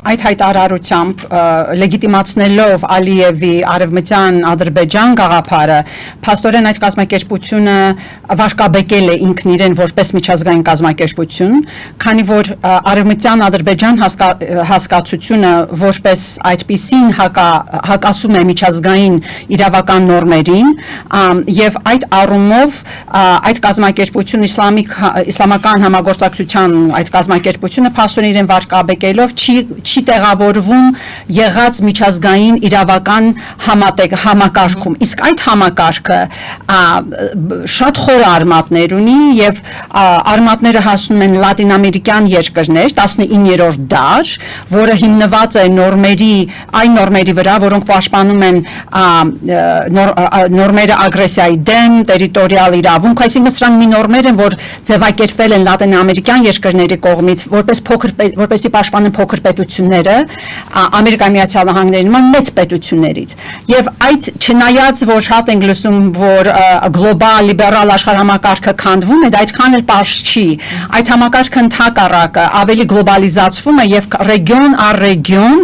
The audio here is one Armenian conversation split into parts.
Այդ հայտարարությամբ լեգիտիմացնելով Ալիևի արևմտյան Ադրբեջան գաղափարը, փաստորեն այդ կազմակերպությունը վարկաբեկել է ինքն իրեն որպես միջազգային կազմակերպություն, քանի որ արևմտյան Ադրբեջան հասկացությունը որպես այդպիսին հակասում է միջազգային իրավական նորմերին, եւ այդ առումով այդ կազմակերպությունը իսլամական համագործակցության այդ կազմակերպությունը փաստորեն իրեն վարկաբեկելով չի տեղավորվում եղած միջազգային իրավական համակարգում, իսկ այդ համակարգը շատ խոր արմատներ ունի եւ արմատները հասնում են լատինամերիկյան երկրներ 19-րդ դար, որը հիմնված է այն նորմերի վրա, որոնք պաշտպանում են նորմերը ագրեսիայի դեմ, տերիտորիալ իրավունք, այսինքն սրանք մի նորմեր են, որ ձևակերպվել են լատինամերիկյան երկրների կողմից, որպեսզի պաշտպանեն փոքր պետությունները, Ամերիկայի Միացյալ Նահանգների նման մեծ պետություններից։ Եվ այդ չնայած որ շատ ենք լսում, որ գլոբալ լիբերալ աշխարհամակարգը քանդվում է, դա այդքան էլ պարզ չի։ Այդ համակարգը ընդհակառակը ավելի գլոբալիզացվում է եւ ռեգիոն առ ռեգիոն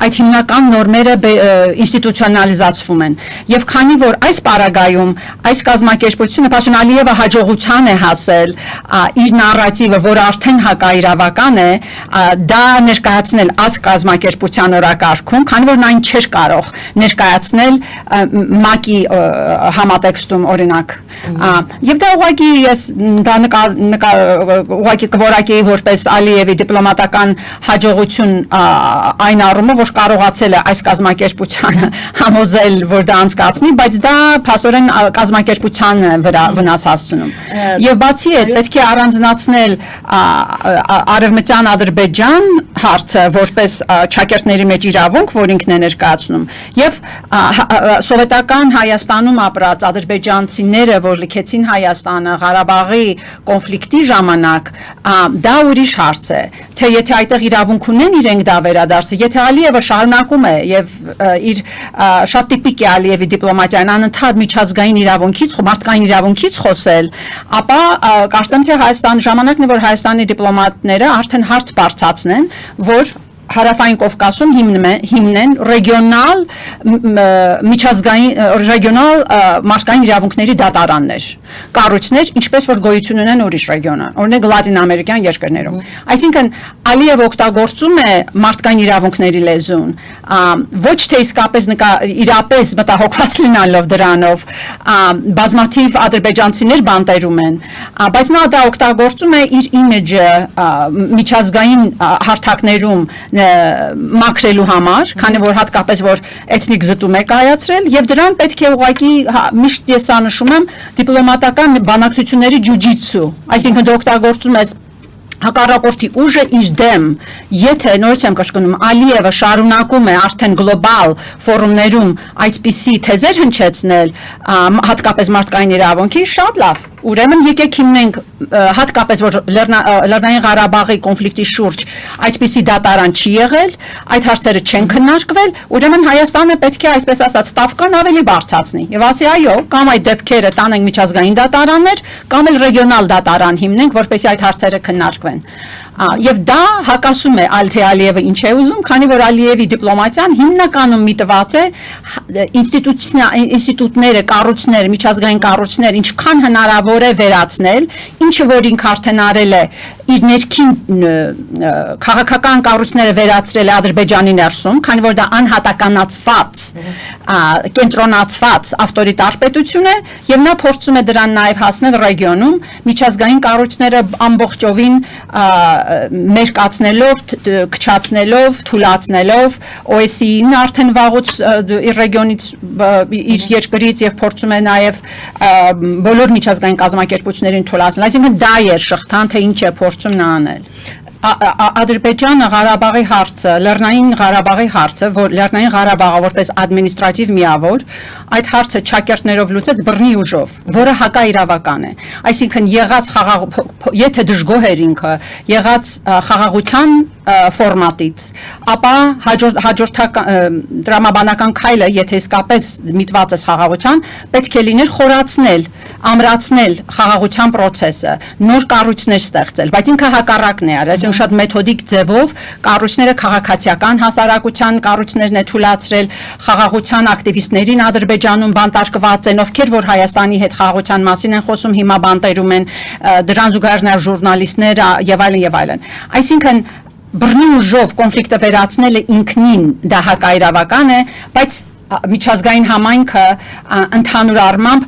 այդ հիմնական նորմերը ինստիտուցիոնալիզացվում են։ Եվ քանի որ այս պարագայում այս կազմակերպությունը պաշտոն Ալիևը հաջողության է հասել իր նարատիվը, որ արդեն հակաիրավական է, դա ներկայացնել այս կազմակերպության օրակարգում, քանի որ նա այն չէր կարող ներկայացնել ՄԱԿ-ի համատեքստում օրինակ։ Եվ դա ուղղակի ես դա ուղղակի կորակեի որպես Ալիևի դիպլոմատական հաջողություն այն առումով, որ կարողացել է այս կազմակերպությանը համոզել, որ դա անցկացնի, բայց դա փաստորեն կազմակերպության վրա վնաս հասցնում։ Եվ բացի այդ պետք է առանձնացնել արևմտյան Ադրբեջան հարցը որպես ճակերտների մեջ իրավունք, որ ինքն է ներկայացնում, եւ սովետական Հայաստանում ապրած ադրբեջանցիները, որ լքեցին Հայաստանը Ղարաբաղի կոնֆլիկտի ժամանակ, դա ուրիշ հարց է, թե եթե այդտեղ իրավունք ունեն իրենք դա վերադարձը, եթե Ալիևը շարունակում է եւ իր շատ տիպիկ է Ալիևի դիպլոմատիան անընդհատ միջազգային իրավունքից, մարդկային իրավունքից խոսել, ապա կարծեմ թե ժամանակն է, որ Հայաստանի դիպլոմատները արդեն հարց բարձրացնեն, որ Հարավային Կովկասում հիմնեն ռեգիոնալ ռեգիոնալ մարդկային իրավունքների դատարաններ, կառույցներ, ինչպես որ գոյություն ունեն ուրիշ ռեգիոնում, օրինակ լատինամերիկյան երկրներում։ Այսինքն Ալիևը օգտագործում է մարդկային իրավունքների լեզուն, ոչ թե իսկապես իրապես մտահոգված լինելով դրանով, բազմաթիվ ադրբեջանցիներ բանտերում են, բայց նա դա օգտագործում է իր իմիջը միջազգային հարթակներում մաքրելու համար, քանի որ հատկապես որ էթնիկ զտում է կայացրել, եւ դրան պետք է ուղղակի միշտ ես նշում եմ դիպլոմատական բանակցությունների ջուջիցու, այսինքն դու օգտագործում ես հակառակորդի ուժը իր դեմ, եթե նորից եմ կրկնում, Ալիևը շարունակում է արդեն գլոբալ ֆորումներում այդպիսի թեզեր հնչեցնել, հատկապես մարդկային իրավունքի, շատ լավ, ուրեմն եկեք հիմնենք հատկապես որ Լեռնային Ղարաբաղի կոնֆլիկտի շուրջ այդպիսի դատարան չի եղել, այդ հարցերը չեն քննարկվել, ուրեմն Հայաստանը պետք է այսպես ասած ստավկան ավելի բարձրացնի եւ ասի այո, կամ այդ դեպքերը տանենք միջազգային դատարաններ, կամ էլ ռեգիոնալ դատարան հիմնենք, որպեսզի այդ հարցերը քննարկվեն։ Եվ դա հակասում է Ալիևը ինչ է ուզում, քանի որ Ալիևի դիպլոմատիան հիմնականում միտված է ինստիտուտները, կառույցները, միջազգային կառույցները ինչքան հնարավոր է վերացնել, ինչը որ ինքը արդեն արել է իր ներքին քաղաքական կառույցները վերացրել է Ադրբեջանի ներսում, քանի որ դա անհատականացված, կենտրոնացված ավտորիտար պետություն է, եւ նա փորձում է դրան նաեւ հասնել ռեգիոնում, միջազգային կառույցները ամբողջովին մերկացնելով, քչացնելով, թուլացնելով, OSCE-ն արդեն վաղուց իր ռեգիոնից, իր երկրից եւ փորձում է նաեւ բոլոր միջազգային կազմակերպություններին թուլացնել, այսինքն դա է շղթան, թե ինչ է փորձում նա անել։ Ադրբեջանը Ղարաբաղի հարցը, Լեռնային Ղարաբաղի հարցը, որ Լեռնային Ղարաբաղը որպես ադմինիստրատիվ միավոր, այդ հարցը ճակերտներով լուծեց բռնի ուժով, որը հակաիրավական է։ Այսինքն եղած եթե դժգոհ էր ինքը, եղած խաղաղության ֆորմատից, ապա հաջորդական տրամաբանական քայլը, եթե իսկապես միտված է խաղաղության, պետք է լիներ խորացնել ամրացնել խաղաղության process-ը, նոր կառույցներ ստեղծել, բայց ինքը հակառակն է արել, այսինքն շատ մեթոդիկ ձևով կառույցները քաղաքացիական հասարակության կառույցներն է թույլատրել, խաղաղության ակտիվիստներին Ադրբեջանում բանտարկված են, ովքեր որ Հայաստանի հետ խաղաղության մասին են խոսում, հիմա բանտերում են դրան զուգահեռ ժուրնալիստներ եւ այլն, Այսինքն բռնի ուժով կոնֆլիկտը վերացնելը ինքնին դա հակաիրավական է, բայց միջազգային համայնքը ընդհանուր առմամբ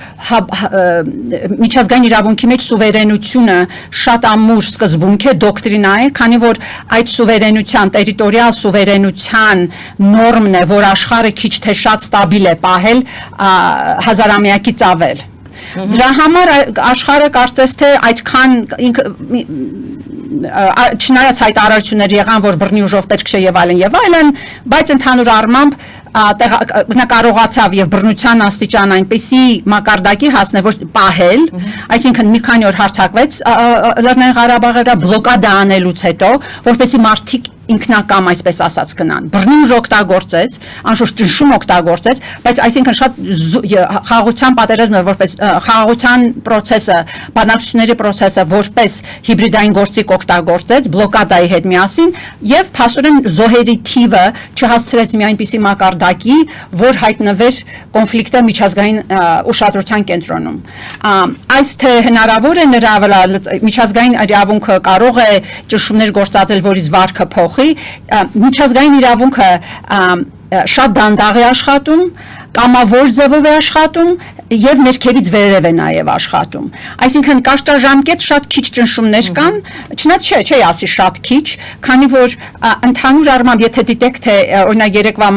միջազգային իրավունքի մեջ սուվերենությունը շատ ամուր սկզբունք է, դոկտրինա է, քանի որ այդ սուվերենության, տերիտորիալ սուվերենության նորմն է, որ աշխարհը քիչ թե շատ ստաբիլ է պահել հազարամյակից ավել։ Դրա համար աշխարհը կարծես թե այդքան չնայած հայտարարություններ եղան, որ բռնի ուժով պետք չէ եւ այլն, բայց ընդհանուր առմամբ նա կարողացավ եւ բռնության աստիճան այնպեսի մակարդակի հասնել, որ պահել, այսինքն մի քանի օր հարձակվեց Լեռնային Ղարաբաղի վրա բլոկադա անելուց հետո, որպեսզի մարդիկ ինքնակամ այսպես ասած գնան։ Բռնի ուժ օգտագործեց, անշուշտ ճնշում օգտագործեց, բայց այսինքն շատ խաղաղության պատերազմը որպես խաղաղության process-ը, բանակցությունների process-ը որպես հիբրիդային գործիք օգտագործեց բլոկադայի հետ միասին եւ փաստորեն զոհերի թիվը չհասցրեց մի այնպիսի մակարդակի, որ հայտնվեր կոնֆլիկտը միջազգային ուշադրության կենտրոնում։ Այս թե հնարավոր է նրա վրա միջազգային իրավունքը կարող է ճնշումներ գործադրել, որից վարքը փոխի, միջազգային իրավունքը շատ դանդաղ է աշխատում, կամավոր ձևով է աշխատում եւ ներքևից վերև է նաեւ աշխատում։ Այսինքն կաշտաժամկետ շատ քիչ ճնշումներ կան, չնայած չէի ասի շատ քիչ, քանի որ ընդհանուր առմամբ եթե դիտեք թե օրինակ երեկվա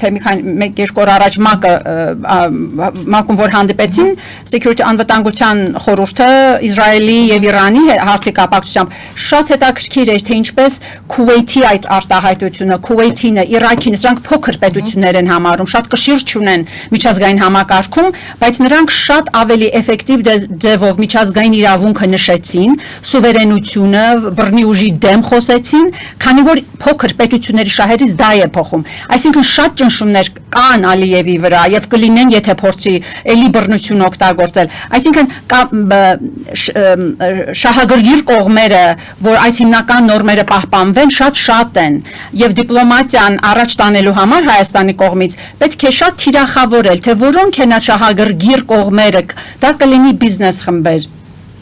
թե մի քանի մեկ-երկու օր առաջ ՄԱԿ-ում որ հանդիպեցին Security անվտանգության խորհուրդը Իսրայելի եւ Իրանի հարցի կապակցությամբ շատ հետաքրքիր էր թե ինչպես Քուվեյթի այդ արտահայտությունը, Քուվեյթինը, Իրաքինը, սրանք փոքր պետություններ են համարում, շատ կշիռ չունեն միջազգային համակարգում, բայց նրանք շատ ավելի էֆեկտիվ ձևով միջազգային իրավունքը նշեցին, սուվերենությունը, բռնի ուժի դեմ խոսեցին, քանի որ փոքր պետությունների շահերից դա է փոխում։ Այսինքն շատ ճնշումներ կան Ալիևի վրա եւ կլինեն, եթե փորձի էլի բռնություն օգտագործել։ Այսինքն շահագրգիռ կողմերը, որ այս հիմնական նորմերը պահպանվեն, շատ են եւ դիպլոմատիան առաջ տանելու համար Հայաստանի կողմից պետք է շատ թիրախավորել, թե որոնք են շահագրգիռ կողմերը, դա կլինի բիզնես խմբեր,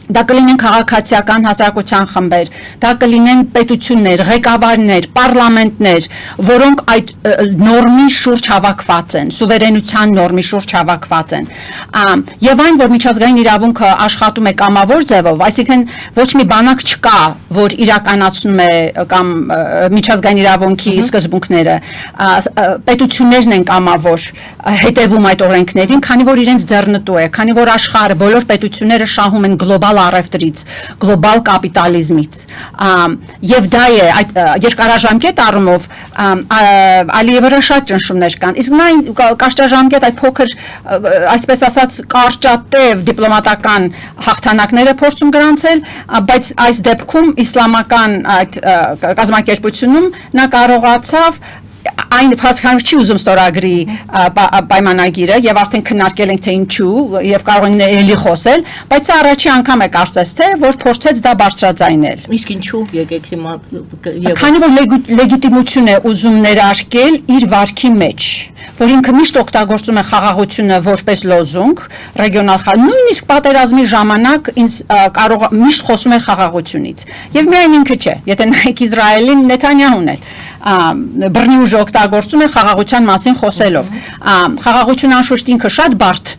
դա կլինեն քաղաքացիական հասարակության խմբեր, դա կլինեն պետություններ, ղեկավարներ, պարլամենտներ, որոնք այդ նորմի շուրջ հավաքված են, սուվերենության նորմի շուրջ հավաքված են։ Եվ այն, որ միջազգային իրավունքը աշխատում է կամավոր ձևով, այսինքն ոչ մի բանակ չկա, որ իրականացնում է կամ միջազգային իրավունքի սկզբունքները, պետություններն են կամավոր հետևում այդ օրենքներին, քանի որ իրենց ձեռնտու է, քանի որ աշխարհը բոլոր պետությունները շահում են գլոբալ առևտրից, գլոբալ կապիտալիզմից, եւ դա է այդ երկարաժամկետ առումով Ալիևի վրա շատ ճնշումներ կան, իսկ նա կարճաժամկետ այդ փոքր այսպես ասած կարճատև դիպլոմատական հաղթանակները փորձում գրանցել, բայց այս դեպքում իսլամական այդ կազմակերպությունում նա կարողացավ այն փաստորեն չի ուզում ստորագրի պայմանագիրը եւ արդեն քննարկել ենք թե ինչու եւ կարող ենք էլի խոսել, բայց առաջի անգամ է կարծես թե որ փորձեց դա բարձրաձայնել։ Իսկ ինչու եկեք հիմա քանի որ լեգիտիմություն է ուզում ներարկել իր վարքի մեջ, որ ինքը միշտ օգտագործում է խաղաղությունը որպես լոզունգ, ռեգիոնալ նույնիսկ պատերազմի ժամանակ ինձ կարող միշտ խոսում էր խաղաղությունից։ Եվ միայն ինքը չէ, եթե նայեք Իսրայելին, Նեթանյահուն էլ բռնի ուժ օգտագործում է խաղաղության մասին խոսելով։ Խաղաղությունը անշուշտ ինքը շատ բարդ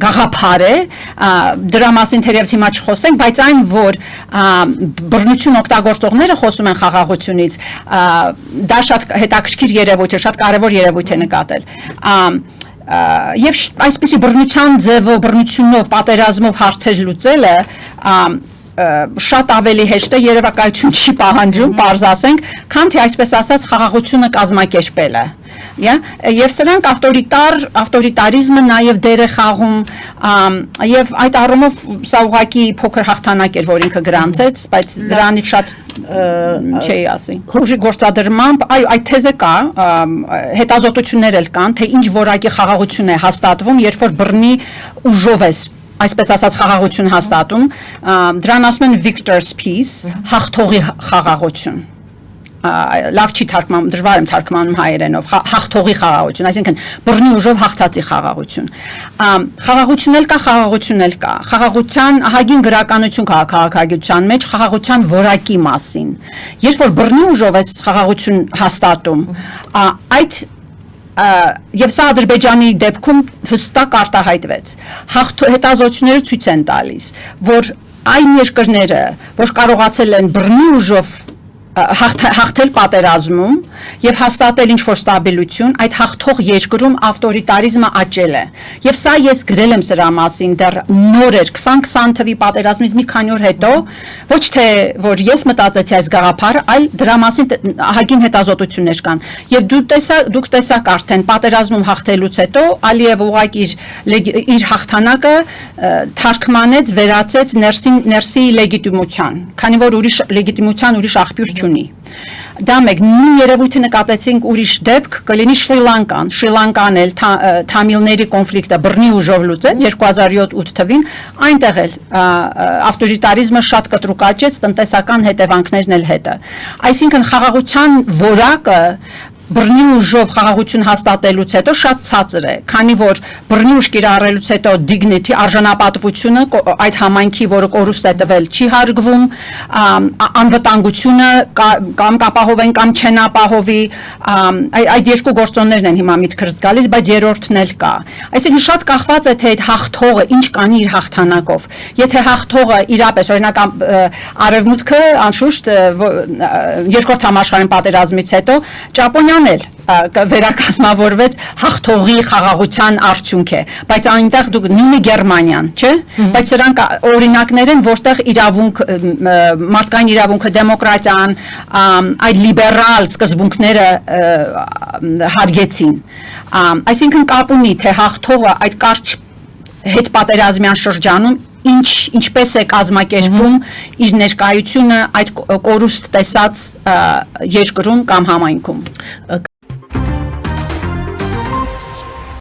գաղափար է, դրա մասին թերևս հիմա չխոսենք, բայց այն, որ բռնություն օգտագործողները խոսում են խաղաղությունից, դա շատ հետաքրքիր երևույթ է, շատ կարևոր երևույթ է նկատել։ Եվ այսպիսի բռնության ձևով, բռնությունով, պատերազմով հարցեր լուծելը շատ ավելի հեշտ է, երևակայություն չի պահանջում, պարզ ասենք, քան թե այսպես ասած խաղաղությունը կազմակերպելը։ եւ սրանք ավտորիտարիզմը նաեւ դեր է խաղում եւ այդ առումով սա ուղղակի փոքր հաղթանակ էր, որ ինքը գրանցեց, բայց դրանից շատ չի ասի։ Ուժի գործադրմամբ այդ թեզը կա, հետազոտություններ էլ կան, թե ինչ որակի խաղաղություն է հաստատվում, երբ որ բռնի ուժով է այսպես ասած խաղաղություն հաստատում, դրան ասում են victor's peace, հաղթողի խաղաղություն։ Լավ չի թարգմանում, դժվար եմ թարգմանում հայերենով, հաղթողի խաղաղություն, այսինքն բռնի ուժով հաղթածի խաղաղություն։ Խաղաղություն էլ կա, խաղաղություն էլ կա։ Խաղաղության ահագին գրականություն կա քաղաքագիտության մեջ խաղաղության որակի մասին։ Երբ որ բռնի ուժով է խաղաղություն հաստատում, այդ եւ սա Ադրբեջանի դեպքում հստակ արտահայտվեց։ Հետազոտությունները ցույց են տալիս, որ այն երկրները, որ կարողացել են բռնի ուժով հաղթել պատերազմում եւ հաստատել ինչ-որ ստաբիլություն, այդ հաղթող երկրում ավտորիտարիզմը աճել է։ Եվ սա ես գրել եմ սրա մասին դեռ նոր էր 20 թվականի պատերազմից մի քանի օր հետո, ոչ թե որ ես մտածեցի այս գաղափարը, այլ դրա մասին ահագին հետազոտություններ կան։ Եվ դուք տեսաք արդեն պատերազմում հաղթելուց հետո Ալիևը ուղղակի իր հաղթանակը թարգմանեց, վերածեց ներսի լեգիտիմության, քանի որ ուրիշ լեգիտիմության ուրիշ աղբյուր չունի։ Դա մեկ նույն երևույթը նկատեցինք ուրիշ դեպք կլինի Շրի Լանկան էլ թամիլների կոնֆլիկտը բռնի ուժով լուծեց 2007-8 թվին, այնտեղ էլ ավտորիտարիզմը շատ կտրուկ աճեց, տնտեսական հետևանքներն էլ հետը։ Այսինքն խաղաղության որակը բռնի ուժով խաղաղություն հաստատելուց հետո շատ ցածր է, քանի որ բռնի ուժ կիրառելուց հետո dignity արժանապատվությունը այդ համայնքի, որը կորուստ է տվել, չի հարգվում, անվտանգությունը կամ կապահովեն կամ չեն ապահովի, այդ երկու գործոններն են հիմա միտքրս գալիս, բայց երրորդն էլ կա։ Այսինքն շատ կախված է թե այդ հաղթողը ինչ կանի իր հաղթանակով։ Եթե հաղթողը իրապես օրինակ արևմուտքը անշուշտ երկրորդ համաշխարհային պատերազմից հետո Ճապոնիան վերակազմավորվեց հաղթողի խաղաղության արդյունք է, բայց այնտեղ դուք նույնը Գերմանիան, չէ՞, բայց սրանք օրինակներ են, որտեղ իրավունք, մարդկային իրավունքը, դեմոկրատիան, այդ լիբերալ սկզբունքները հարգեցին։ Այսինքն կապ ունի, թե հաղթողը այդ կարճ հետպատերազմյան շրջանում ինչպես է կազմակերպում իր ներկայությունը այդ կորուստ տեսած երկրում կամ համայնքում։